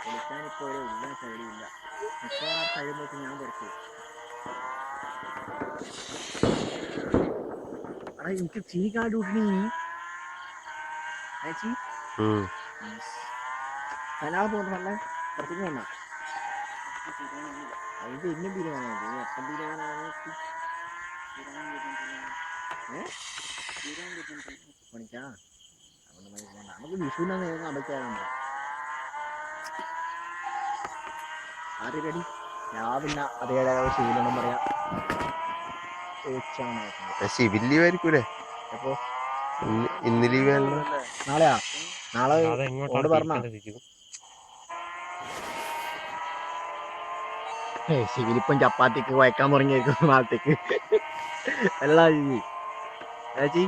വിളിക്കാനിപ്പോ ഒരു ഇല്ല ശൈലിയില്ല. മിക്കവാറും കഴിയുമ്പോഴേക്ക് ഞാൻ തിരക്കി. എടാ എനിക്ക് ചീ കാട് കൂട്ടി ചേച്ചി കനാൾ പോകുന്ന നല്ല പുറത്തേക്ക് പോകണ്ട. അതിന്റെ ഇന്നും ബിരിയാണി എപ്പം ബിരിയാണി പണിക്കാ നമുക്ക് വിഷുവിനാണ് അടയ്ക്കാറുണ്ട്. ആദ്യം റെഡി രാവിലെ അതേടെ ശീലം പറയാം. ശിവില്ലിയായിരിക്കൂലേ എപ്പോ ഇന്ന് ലീവ് നാളെയാ? നാളെ പറഞ്ഞ ശിവിലിപ്പം ചപ്പാത്തിക്ക് വയ്ക്കാൻ തുടങ്ങിയായിരിക്കും നാളത്തേക്ക്. എല്ലാ ചേച്ചി